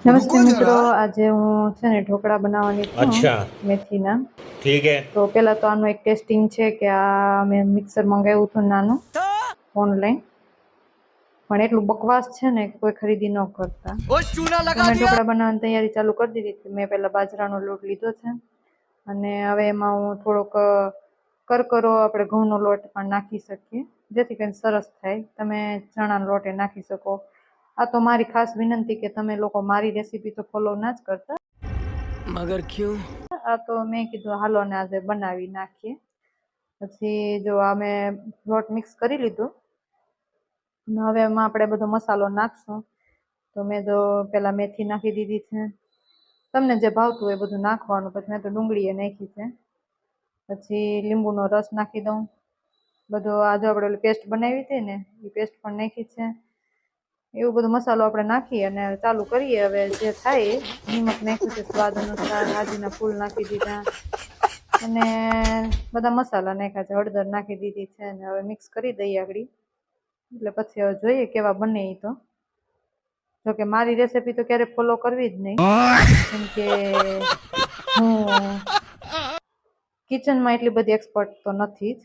નમસ્તે रुको મિત્રો, जरा। આજે હું છે ને ઢોકળા બનાવવાની છું अच्छा મેથીના। ठीक है। તો પહેલા તો આનું એક ટેસ્ટિંગ છે કે આ મેં મિક્સર મંગાવ્યું હતું નાનું ઓનલાઈન, પણ એટલું બકવાસ છે ને કે કોઈ ખરીદી ન કરતા। ओ चूना તો लगा મેં दिया। ઢોકળા બનાવવાની તૈયારી ચાલુ કરી દીધી હતી। મેં પહેલા બાજરાનો લોટ લીધો છે અને હવે એમાં હું થોડોક કરકરો આપણે ઘઉંનો લોટ પણ નાખી શકીએ, જેથી કરીને સરસ થાય। તમે ચણાનો લોટ એ નાખી શકો। આ તો મારી ખાસ વિનંતી કે તમે લોકો મારી રેસીપી તો ફોલો ના જ કરતા, मगर क्यों? આ તો મેં કીધું હાલો ને આજે બનાવી નાખીએ। પછી જો આ મેં લોટ મિક્સ કરી લીધો અને હવે એમાં આપણે બધો મસાલો નાખશું। તો મેં જો પહેલા મેથી નાખી દીધી છે, તમને જે ભાવતું હોય એ બધું નાખવાનું। પછી મેં તો ડુંગળી નાખી છે, પછી લીંબુનો રસ નાખી દઉં। બધો આ જો આપણે પેસ્ટ બનાવી હતી ને એ પેસ્ટ પણ નાખી છે। એવું બધો મસાલો આપણે નાખી અને ચાલુ કરીએ। હવે જે થાય એ નિમક નાખ્યું છે સ્વાદ અનુસાર, હાજીના ફૂલ નાખી દીધા અને બધા મસાલા નાખ્યા છે, હળદર નાખી દીધી છે અને હવે મિક્સ કરી દઈએ આગળ। એટલે પછી હવે જોઈએ કેવા બને એ। તો જોકે મારી રેસીપી તો ક્યારે ફોલો કરવી જ નહીં, કેમ કે હું કિચનમાં એટલી બધી એક્સપર્ટ તો નથી જ।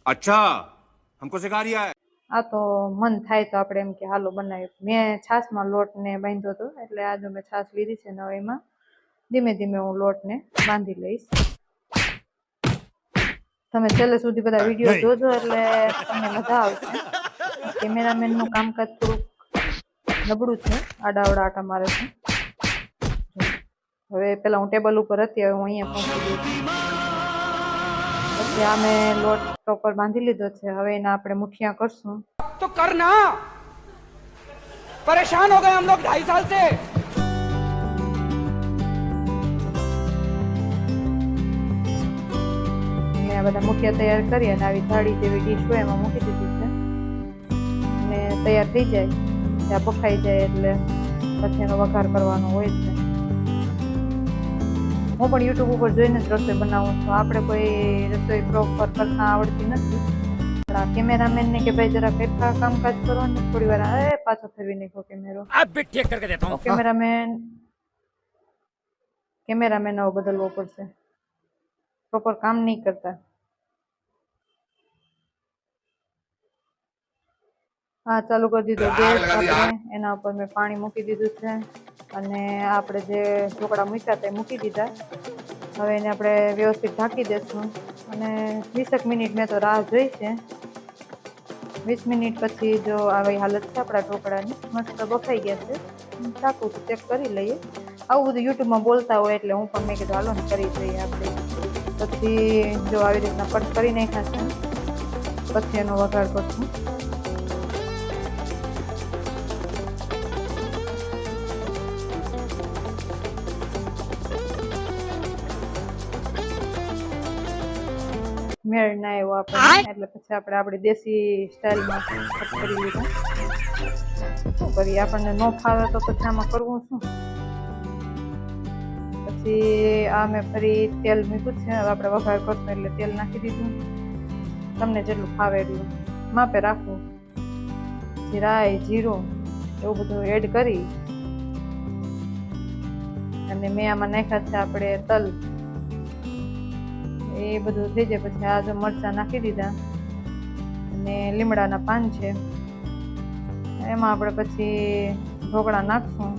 अच्छा हमको सिखा रिया है। આ તો મન થાય તો આપણે એમ કે હાલો બનાવીએ। મેં છાશમાં લોટને બાંધ્યો હતો, એટલે આ જો મેં છાશ લીધી છે ને હવે એમાં ધીમે ધીમે હું લોટને બાંધી લઈશ। તમે છેલ્લે સુધી બધા વિડીયો જોજો એટલે તમને મજા આવશે। કેમેરામેનનું કામકાજ થોડુંક નબળું છે, આડાઅવળા આટા મારે છે। હવે પેલા હું ટેબલ ઉપર હતી, હવે હું અહીંયા પહોંચી ગઈ છું। પછી આ મેં લોટ પ્રોપર બાંધી લીધો છે, હવે એના આપણે મુઠિયા કરશું। तो करना परेशान हो गए हम लोग 2.5 साल से। મેં આ બધા મુઠિયા તૈયાર કરી અને આવી થાળી જેવી ડીશ હોય એમાં મૂકી દીધી છે અને તૈયાર થઈ જાય ત્યાં બફાઈ જાય એટલે પછી એનો વઘાર કરવાનો હોય છે। હું પણ યુટ્યુબ ઉપર જોઈને જ રસોઈ બનાવું છું, આપણે કોઈ રસોઈ પ્રોપર કરતા આવડતી નથી। પણ આ કેમેરામેનને કે ભાઈ જરા કેટલા કામકાજ કરો ને, થોડી વાર પાછો ફેરવી નાખ્યો કેમેરો। अब भी ठीक करके देता हूँ। કેમેરામેન આવો બદલવો પડશે, પ્રોપર કામ નહીં કરતા। હા, ચાલુ કરી દીધો ગેસ આપણે। એના ઉપર મેં પાણી મૂકી દીધું છે અને આપણે જે ઢોકળા મૂક્યા હતા એ મૂકી દીધા। હવે એને આપણે વ્યવસ્થિત ઢાંકી દેશું અને 20 મિનિટ મેં તો રાહ જોઈ છે। 20 મિનિટ પછી જો આવી હાલત છે આપણા ઢોકળાની, મસ્ત બફાઈ ગયા છે। ચાકુ ચેક કરી લઈએ। આવું બધું યુટ્યુબમાં બોલતા હોય એટલે હું પણ મેં કીધું હાલો ને કરી જોઈએ આપણે। પછી જો આવી રીતના કટ કરી નાખ્યા છે, પછી એનો વઘાર કરશું। મેળ ના આવ્યો આપણને, એટલે પછી આપણે આપણી દેશી સ્ટાઇલમાં કટ કરી લીધા। શું કરીએ, આપણને ન ફાવે તો પછી આમાં કરવું શું। પછી આ મેં ફરી તેલ મૂક્યું છે, હવે આપણે વઘાર કરશું એટલે તેલ નાખી દીધું। તમને જેટલું ફાવે એટલું માપે રાખવું। રાઈ, જીરું એવું બધું એડ કરી અને મેં આમાં નાખ્યા છે આપણે તલ। એ બધું થઈ જાય પછી આ જો મરચાં નાખી દીધા અને લીમડાના પાન છે, એમાં આપણે પછી ઢોકળા નાખશું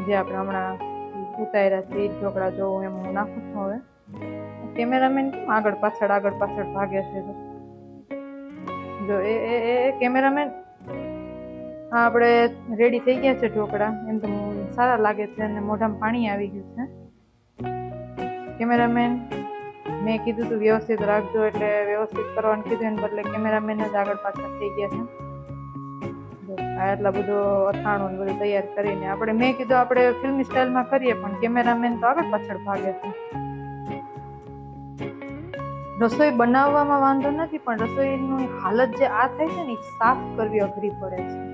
જે આપણે હમણાં ઉતાર્યા છે। એ ઢોકળા જો એમ હું નાખું છું। હવે કેમેરામેન કેમ આગળ પાછળ ભાગે છે? જો એ કેમેરામેન, હા આપણે રેડી થઈ ગયા છે ઢોકળા। એમ તો સારા લાગે છે અને મોઢામાં પાણી આવી ગયું છે। કેમેરામેન મેં કીધું તું વ્યવસ્થિત રાખજો, એટલે વ્યવસ્થિત કરવાનું કીધું એને બદલે કેમેરામેન જ આગળ પાછળ થઈ ગયા છે। આટલા બધો અથાણું બધું તૈયાર કરીને આપણે, મેં કીધું આપણે ફિલ્મી સ્ટાઇલમાં કરીએ, પણ કેમેરામેન તો આગળ પાછળ ભાગે છે। રસોઈ બનાવવામાં વાંધો નથી, પણ રસોઈની હાલત જે આ થાય છે ને એ સાફ કરવી અઘરી પડે છે।